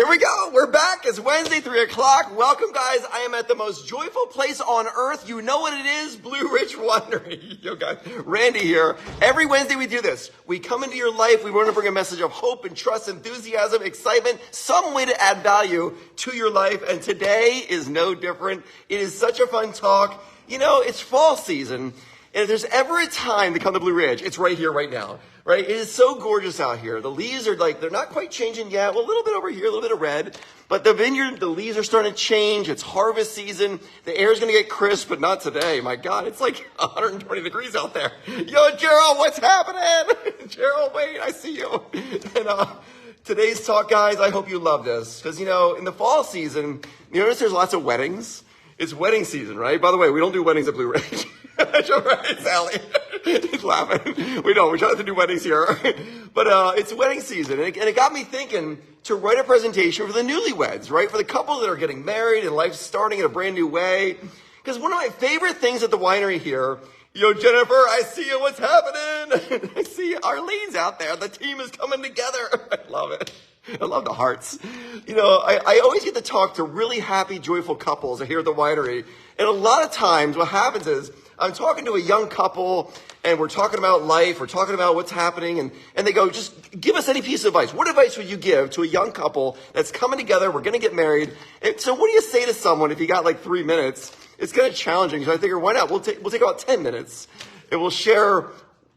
we go. We're back. It's Wednesday, 3 o'clock. Welcome, guys. I am at the most joyful place on earth. You know what it is? Blue Ridge Winery. Yo, guys, Randy here. Every Wednesday we do this. We come into your life. We want to bring a message of hope and trust, enthusiasm, excitement, some way to add value to your life. And today is no different. It is such a fun talk. You know, it's fall season. And if there's ever a time to come to Blue Ridge, it's right here, right now. Right? It is so gorgeous out here. The leaves are they're not quite changing yet. Well, a little bit over here, a little bit of red. But the vineyard, the leaves are starting to change. It's harvest season. The air is going to get crisp, but not today. My God, it's like 120 degrees out there. Yo, Gerald, what's happening? Gerald, wait, I see you. And today's talk, guys, I hope you love this. Because, you know, in the fall season, you notice there's lots of weddings. It's wedding season, right? By the way, we don't do weddings at Blue Ridge. Right, Sally? He's laughing. We don't. We try not to do weddings here. But it's wedding season. And it got me thinking to write a presentation for the newlyweds, right? For the couples that are getting married and life's starting in a brand new way. Because one of my favorite things at the winery here, yo, Jennifer, I see you. What's happening? I see Arlene's out there. The team is coming together. I love it. I love the hearts. You know, I always get to talk to really happy, joyful couples here at the winery. And a lot of times what happens is I'm talking to a young couple and we're talking about life. We're talking about what's happening. And they go, just give us any piece of advice. What advice would you give to a young couple that's coming together? We're going to get married. And so what do you say to someone if you got like 3 minutes? It's kind of challenging. So I figure, why not? We'll take about 10 minutes and we'll share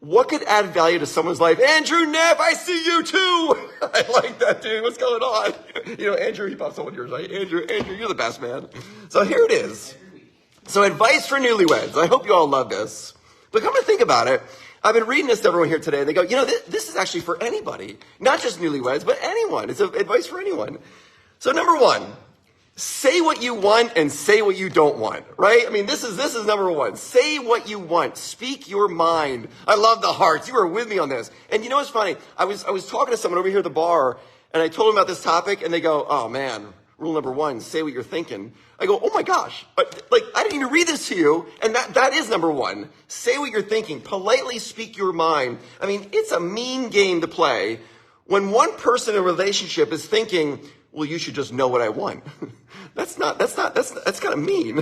what could add value to someone's life. Andrew Neff, I see you too. I like that, dude. What's going on? You know, Andrew, he popped someone yours, right? Andrew, you're the best, man. So here it is. So advice for newlyweds. I hope you all love this. But come to think about it, I've been reading this to everyone here today. And they go, you know, this is actually for anybody. Not just newlyweds, but anyone. It's advice for anyone. So number one, say what you want and say what you don't want, right? I mean, this is number one. Say what you want. Speak your mind. I love the hearts. You were with me on this. And you know what's funny? I was talking to someone over here at the bar, and I told them about this topic, and they go, oh, man, rule number one, say what you're thinking. I go, oh, my gosh. But, I didn't even read this to you, and that is number one. Say what you're thinking. Politely speak your mind. I mean, it's a mean game to play when one person in a relationship is thinking, well, you should just know what I want. That's kind of mean.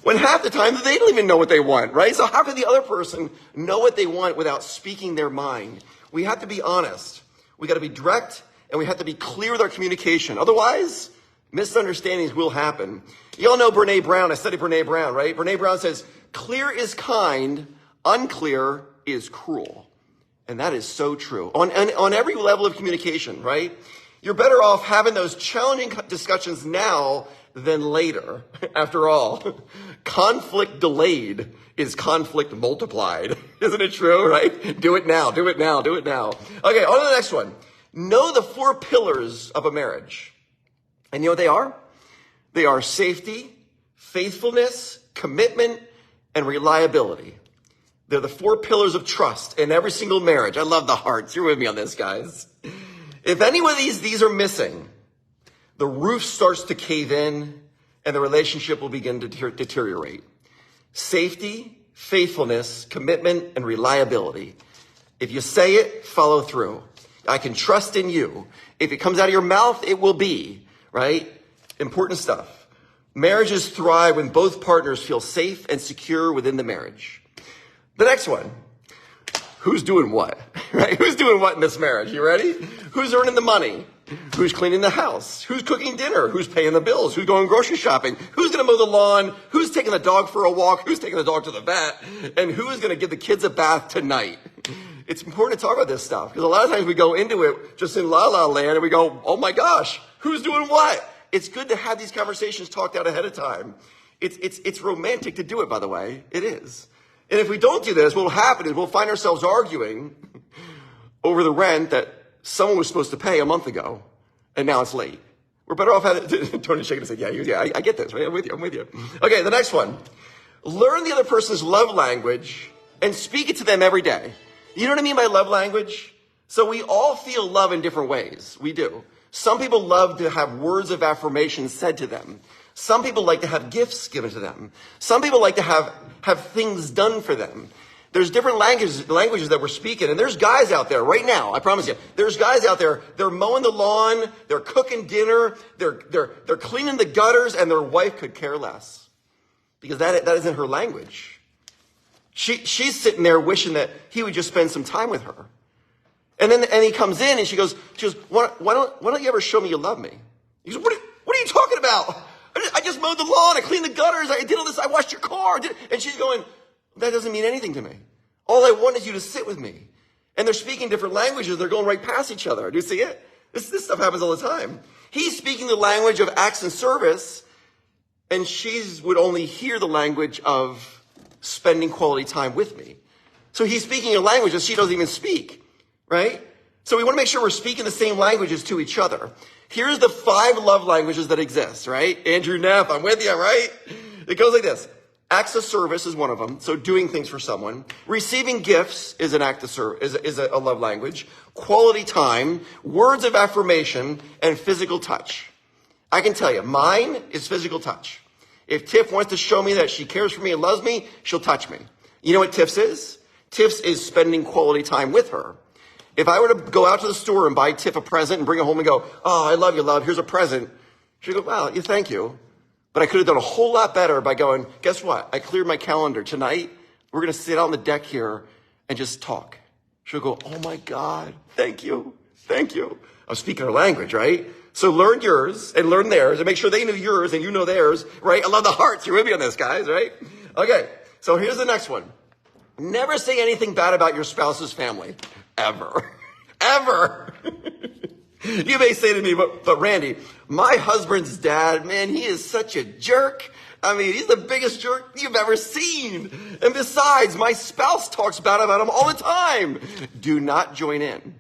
When half the time they don't even know what they want, right? So how can the other person know what they want without speaking their mind? We have to be honest. We got to be direct and we have to be clear with our communication. Otherwise, misunderstandings will happen. You all know Brene Brown. I studied Brene Brown, right? Brene Brown says, clear is kind, unclear is cruel. And that is so true. On every level of communication, right? You're better off having those challenging discussions now than later. After all, conflict delayed is conflict multiplied. Isn't it true, right? Do it now, do it now, do it now. Okay, on to the next one. Know the 4 pillars of a marriage. And you know what they are? They are safety, faithfulness, commitment, and reliability. They're the 4 pillars of trust in every single marriage. I love the hearts. You're with me on this, guys. If any of these are missing, the roof starts to cave in and the relationship will begin to deteriorate. Safety, faithfulness, commitment, and reliability. If you say it, follow through. I can trust in you. If it comes out of your mouth, it will be, right? Important stuff. Marriages thrive when both partners feel safe and secure within the marriage. The next one. Who's doing what, right? Who's doing what in this marriage? You ready? Who's earning the money? Who's cleaning the house? Who's cooking dinner? Who's paying the bills? Who's going grocery shopping? Who's going to mow the lawn? Who's taking the dog for a walk? Who's taking the dog to the vet? And who is going to give the kids a bath tonight? It's important to talk about this stuff because a lot of times we go into it just in la la land and we go, oh my gosh, who's doing what? It's good to have these conversations talked out ahead of time. It's romantic to do it, by the way. It is. And if we don't do this, what will happen is we'll find ourselves arguing over the rent that someone was supposed to pay a month ago, and now it's late. We're better off having Tony's shaking and saying, yeah, I get this, right? I'm with you. Okay, the next one. Learn the other person's love language and speak it to them every day. You know what I mean by love language? So we all feel love in different ways. We do. Some people love to have words of affirmation said to them. Some people like to have gifts given to them. Some people like to have things done for them. There's different languages that we're speaking. And there's guys out there right now, I promise you, there's guys out there, they're mowing the lawn, they're cooking dinner, they're cleaning the gutters, and their wife could care less. Because that isn't her language. She's sitting there wishing that he would just spend some time with her. And he comes in and she goes, why don't you ever show me you love me? He goes, what are you talking about? I just mowed the lawn, I cleaned the gutters, I did all this, I washed your car. And she's going, that doesn't mean anything to me. All I want is you to sit with me. And they're speaking different languages. They're going right past each other. Do you see it? This stuff happens all the time. He's speaking the language of acts and service, and she would only hear the language of spending quality time with me. So he's speaking a language that she doesn't even speak, right? So we want to make sure we're speaking the same languages to each other. Here's the 5 love languages that exist, right? Andrew Neff, I'm with you, right? It goes like this. Acts of service is one of them. So doing things for someone. Receiving gifts is an act of service, is a love language. Quality time, words of affirmation, and physical touch. I can tell you, mine is physical touch. If Tiff wants to show me that she cares for me and loves me, she'll touch me. You know what Tiff's is? Tiff's is spending quality time with her. If I were to go out to the store and buy Tiff a present and bring it home and go, oh, I love you, love, here's a present. She'd go, wow, thank you. But I could have done a whole lot better by going, guess what? I cleared my calendar. Tonight, we're going to sit on the deck here and just talk. She'll go, oh my God, thank you. Thank you. I'm speaking her language, right? So learn yours and learn theirs and make sure they know yours and you know theirs, right? I love the hearts. You're with me on this, guys, right? Okay, so here's the next one. Never say anything bad about your spouse's family. Ever. Ever. You may say to me, but Randy, my husband's dad, man, he is such a jerk. I mean, he's the biggest jerk you've ever seen. And besides, my spouse talks bad about him all the time. Do not join in.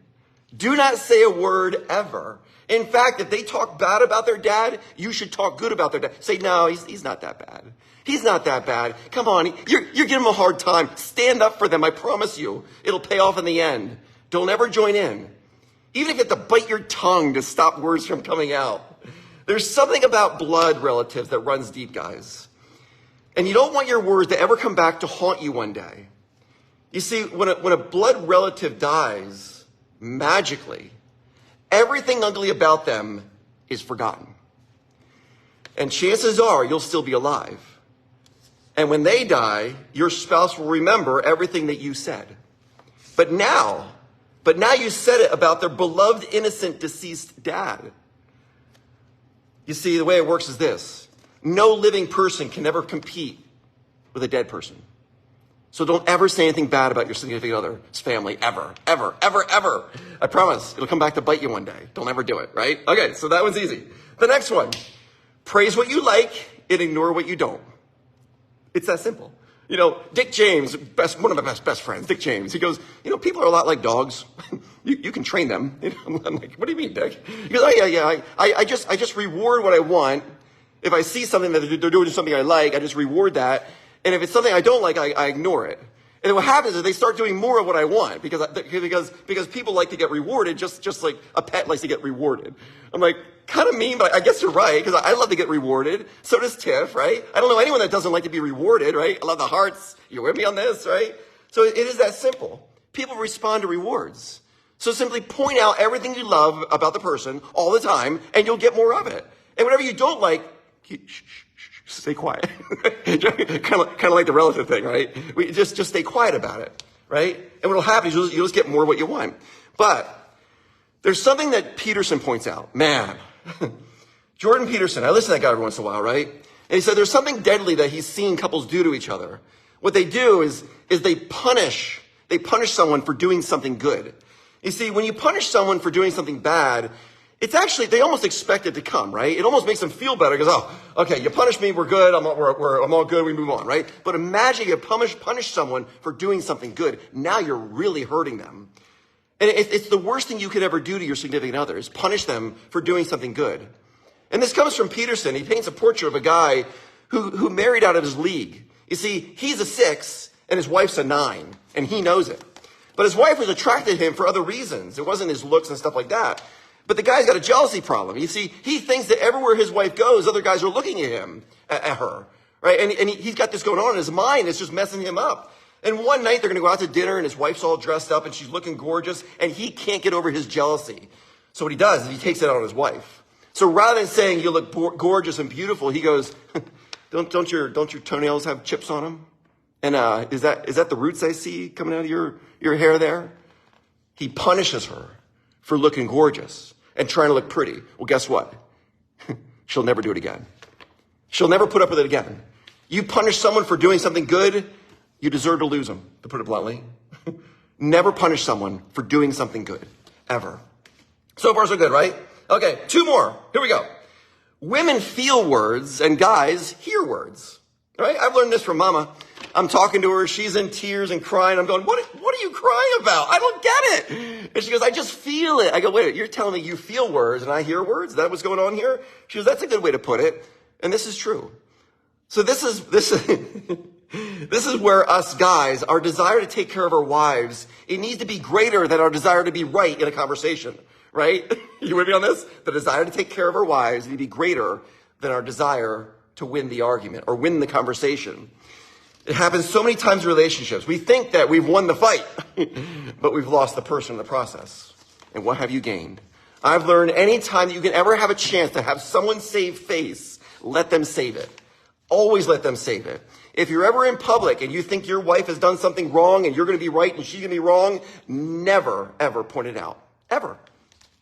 Do not say a word ever. In fact, if they talk bad about their dad, you should talk good about their dad. Say, no, he's not that bad. He's not that bad. Come on, you're giving him a hard time. Stand up for them, I promise you. It'll pay off in the end. Don't ever join in. Even if you have to bite your tongue to stop words from coming out. There's something about blood relatives that runs deep, guys. And you don't want your words to ever come back to haunt you one day. You see, when a blood relative dies, magically, everything ugly about them is forgotten. And chances are you'll still be alive. And when they die, your spouse will remember everything that you said. But now you said it about their beloved, innocent, deceased dad. You see, the way it works is this. No living person can ever compete with a dead person. So don't ever say anything bad about your significant other's family, ever, ever, ever, ever. I promise, it'll come back to bite you one day. Don't ever do it, right? Okay, so that one's easy. The next one. Praise what you like and ignore what you don't. It's that simple. You know, Dick James, one of my best friends, Dick James, he goes, you know, people are a lot like dogs. you can train them. I'm like, what do you mean, Dick? He goes, oh, yeah. I just reward what I want. If I see something that they're doing something I like, I just reward that. And if it's something I don't like, I ignore it. And what happens is they start doing more of what I want because people like to get rewarded just like a pet likes to get rewarded. I'm like, kind of mean, but I guess you're right because I love to get rewarded. So does Tiff, right? I don't know anyone that doesn't like to be rewarded, right? I love the hearts. You with me on this, right? So it is that simple. People respond to rewards. So simply point out everything you love about the person all the time and you'll get more of it. And whatever you don't like, stay quiet. kind of like the relative thing, right? Just stay quiet about it, right? And what'll happen is you'll just get more of what you want. But there's something that Peterson points out. Man, Jordan Peterson, I listen to that guy every once in a while, right? And he said there's something deadly that he's seen couples do to each other. What they do is they punish someone for doing something good. You see, when you punish someone for doing something bad, it's actually, they almost expect it to come, right? It almost makes them feel better because, oh, okay, you punish me, we're good, I'm all good, we move on, right? But imagine you punish someone for doing something good. Now you're really hurting them. And it's the worst thing you could ever do to your significant other is punish them for doing something good. And this comes from Peterson. He paints a portrait of a guy who married out of his league. You see, he's a 6 and his wife's a 9, and he knows it. But his wife was attracted to him for other reasons. It wasn't his looks and stuff like that. But the guy's got a jealousy problem. You see, he thinks that everywhere his wife goes, other guys are looking at him, at her, right? And he's got this going on in his mind. It's just messing him up. And one night they're going to go out to dinner and his wife's all dressed up and she's looking gorgeous and he can't get over his jealousy. So what he does is he takes it out on his wife. So rather than saying you look gorgeous and beautiful, he goes, don't your toenails have chips on them? And is that the roots I see coming out of your hair there? He punishes her for looking gorgeous and trying to look pretty. Well, guess what? She'll never do it again. She'll never put up with it again. You punish someone for doing something good, you deserve to lose them, to put it bluntly. Never punish someone for doing something good, ever. So far, so good, right? Okay, 2 more. Here we go. Women feel words and guys hear words, right? I've learned this from Mama. I'm talking to her. She's in tears and crying. I'm going, what are you crying about? I don't get it. And she goes, I just feel it. I go, wait, you're telling me you feel words and I hear words? Is that what's going on here? She goes, that's a good way to put it. And this is true. So this is where us guys, our desire to take care of our wives, it needs to be greater than our desire to be right in a conversation, right? You with me on this? The desire to take care of our wives needs to be greater than our desire to win the argument or win the conversation. It happens so many times in relationships. We think that we've won the fight, but we've lost the person in the process. And what have you gained? I've learned any time that you can ever have a chance to have someone save face, let them save it. Always let them save it. If you're ever in public and you think your wife has done something wrong and you're going to be right and she's going to be wrong, never, ever point it out. Ever.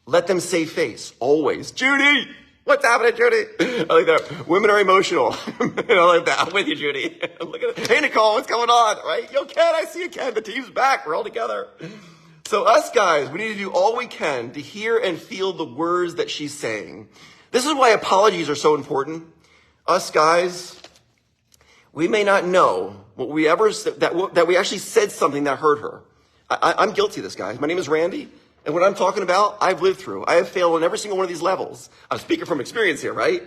Let them save face. Always. Judy! What's happening, Judy? I like that. Women are emotional. I like that. I'm with you, Judy. Look at it. Hey, Nicole, what's going on? Right? Yo, Ken, I see you, Ken. The team's back. We're all together. So us guys, we need to do all we can to hear and feel the words that she's saying. This is why apologies are so important. Us guys, we may not know what we ever that we actually said something that hurt her. I'm guilty of this, guys. My name is Randy. And what I'm talking about, I've lived through. I have failed on every single one of these levels. I'm speaking from experience here, right?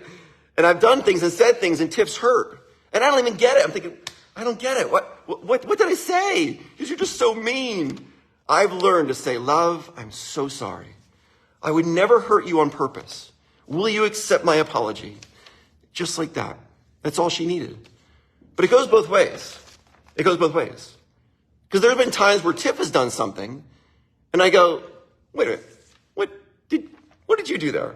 And I've done things and said things and Tiff's hurt. And I don't even get it. I'm thinking, I don't get it. What did I say? Because you're just so mean. I've learned to say, love, I'm so sorry. I would never hurt you on purpose. Will you accept my apology? Just like that. That's all she needed. But it goes both ways. It goes both ways. Because there have been times where Tiff has done something and I go, wait a minute, what did you do there?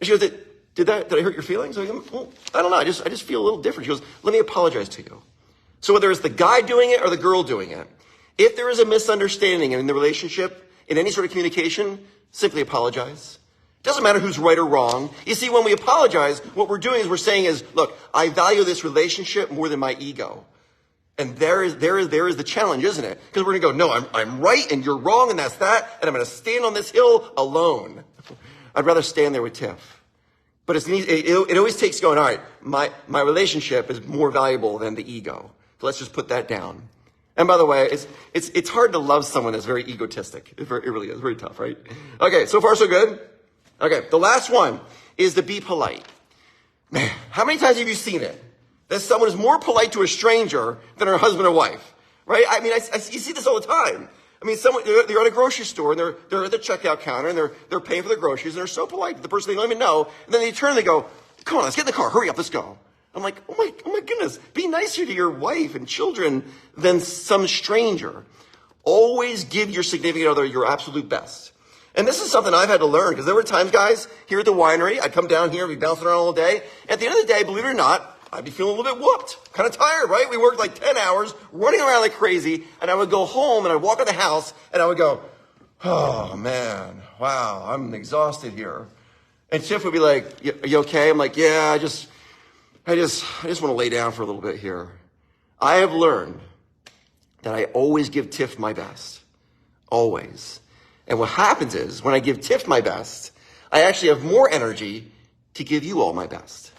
And she goes, did I hurt your feelings? I go, well, I don't know. I just feel a little different. She goes, let me apologize to you. So whether it's the guy doing it or the girl doing it, if there is a misunderstanding in the relationship, in any sort of communication, simply apologize. It doesn't matter who's right or wrong. You see, when we apologize, what we're doing is we're saying is, look, I value this relationship more than my ego. And there is the challenge, isn't it? Because we're going to go, no, I'm right and you're wrong and that's that. And I'm going to stand on this hill alone. I'd rather stand there with Tiff. But it always takes going, all right, my relationship is more valuable than the ego. So let's just put that down. And by the way, it's hard to love someone that's very egotistic. It really is very tough, right? Okay, so far so good. Okay, the last one is to be polite. Man, how many times have you seen it? That someone is more polite to a stranger than her husband or wife, right? I mean, you see this all the time. I mean, they're at a grocery store and they're at the checkout counter and they're paying for their groceries and they're so polite to the person they don't even know. And then they turn and they go, come on, let's get in the car. Hurry up, let's go. I'm like, oh my goodness, be nicer to your wife and children than some stranger. Always give your significant other your absolute best. And this is something I've had to learn because there were times, guys, here at the winery, I'd come down here, we'd be bouncing around all day. At the end of the day, believe it or not, I'd be feeling a little bit whooped, kind of tired, right? We worked like 10 hours, running around like crazy, and I would go home and I'd walk in the house and I would go, oh man, wow, I'm exhausted here. And Tiff would be like, are you okay? I'm like, yeah, I just want to lay down for a little bit here. I have learned that I always give Tiff my best. Always. And what happens is when I give Tiff my best, I actually have more energy to give you all my best.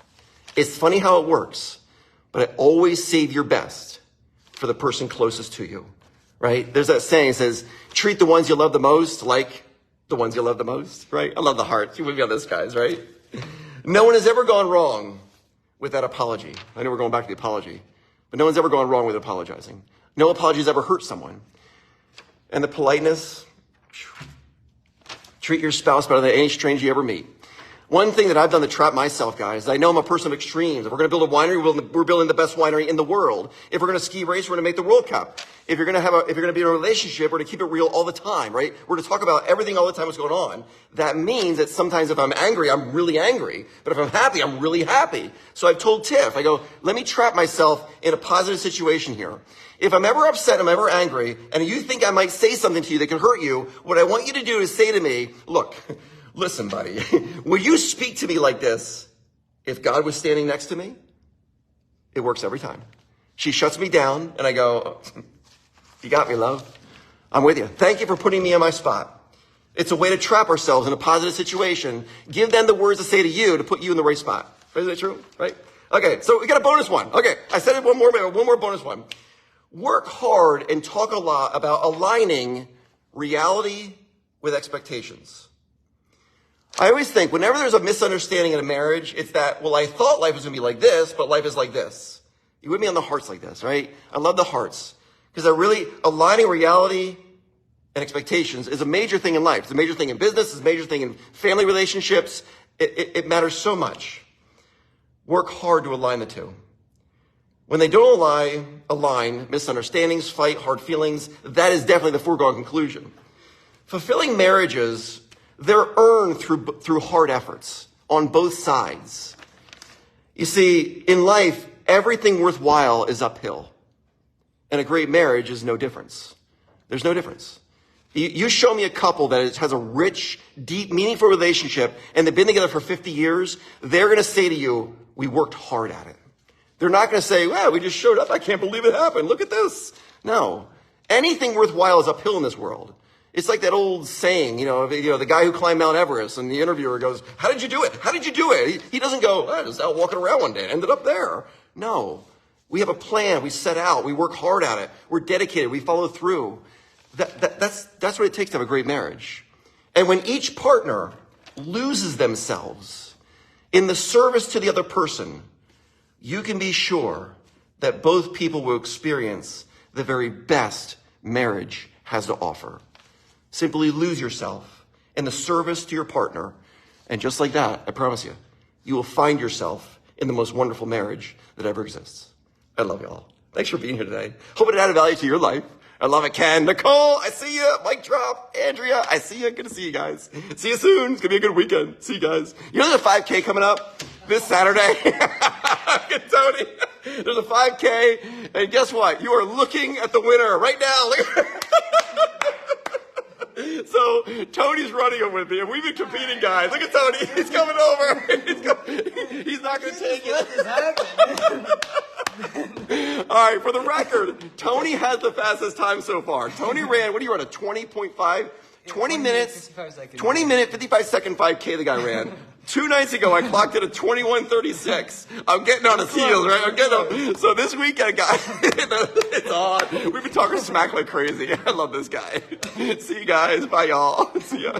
It's funny how it works, but I always save your best for the person closest to you, right? There's that saying that says, treat the ones you love the most like the ones you love the most, right? I love the heart. You with me on this, guys, right? No one has ever gone wrong with that apology. I know we're going back to the apology, but no one's ever gone wrong with apologizing. No apologies ever hurt someone. And the politeness, treat your spouse better than any stranger you ever meet. One thing that I've done to trap myself, guys, I know I'm a person of extremes. If we're going to build a winery, we're building the best winery in the world. If we're going to ski race, we're going to make the World Cup. If you're going to be in a relationship, we're going to keep it real all the time, right? We're going to talk about everything all the time, what's going on. That means that sometimes if I'm angry, I'm really angry. But if I'm happy, I'm really happy. So I've told Tiff, I go, let me trap myself in a positive situation here. If I'm ever upset, I'm ever angry, and you think I might say something to you that can hurt you, what I want you to do is say to me, look, listen, buddy, will you speak to me like this if God was standing next to me? It works every time. She shuts me down, and I go, you got me, love. I'm with you. Thank you for putting me in my spot. It's a way to trap ourselves in a positive situation. Give them the words to say to you to put you in the right spot. Isn't that true? Right? Okay, so we got a bonus one. Okay, I said it one more bonus one. Work hard and talk a lot about aligning reality with expectations. I always think whenever there's a misunderstanding in a marriage, it's that, well, I thought life was going to be like this, but life is like this. You with me on the hearts like this, right? I love the hearts because they're really aligning reality and expectations is a major thing in life. It's a major thing in business. It's a major thing in family relationships. It matters so much. Work hard to align the two. When they don't align, misunderstandings, fight, hard feelings, that is definitely the foregone conclusion. Fulfilling marriages, they're earned through hard efforts on both sides. You see, in life, everything worthwhile is uphill. And a great marriage is no difference. There's no difference. You show me a couple that has a rich, deep, meaningful relationship, and they've been together for 50 years, they're going to say to you, we worked hard at it. They're not going to say, well, we just showed up. I can't believe it happened. Look at this. No. Anything worthwhhile is uphill in this world. It's like that old saying, the guy who climbed Mount Everest, and the interviewer goes, how did you do it? How did you do it? He doesn't go, I was out walking around one day and ended up there. No. We have a plan. We set out. We work hard at it. We're dedicated. We follow through. That's what it takes to have a great marriage. And when each partner loses themselves in the service to the other person, you can be sure that both people will experience the very best marriage has to offer. Simply lose yourself in the service to your partner. And just like that, I promise you, you will find yourself in the most wonderful marriage that ever exists. I love you all. Thanks for being here today. Hope it added value to your life. I love it, Ken. Nicole, I see you. Mic drop. Andrea, I see you. Good to see you guys. See you soon. It's going to be a good weekend. See you guys. You know there's a 5K coming up this Saturday? Tony, there's a 5K. And guess what? You are looking at the winner right now. So Tony's running it with me, and we've been competing, guys. Look at Tony. He's coming over. He's not going to take it. All right, for the record, Tony has the fastest time so far. Tony ran, what do you run, a 20.5? 20 minutes, 20-minute, 55-second 5K the guy ran. 2 nights ago, I clocked it at 21:36. I'm getting on his heels, right? I'm getting on. So this weekend, guys, it's on. We've been talking smack like crazy. I love this guy. See you guys. Bye, y'all. See ya.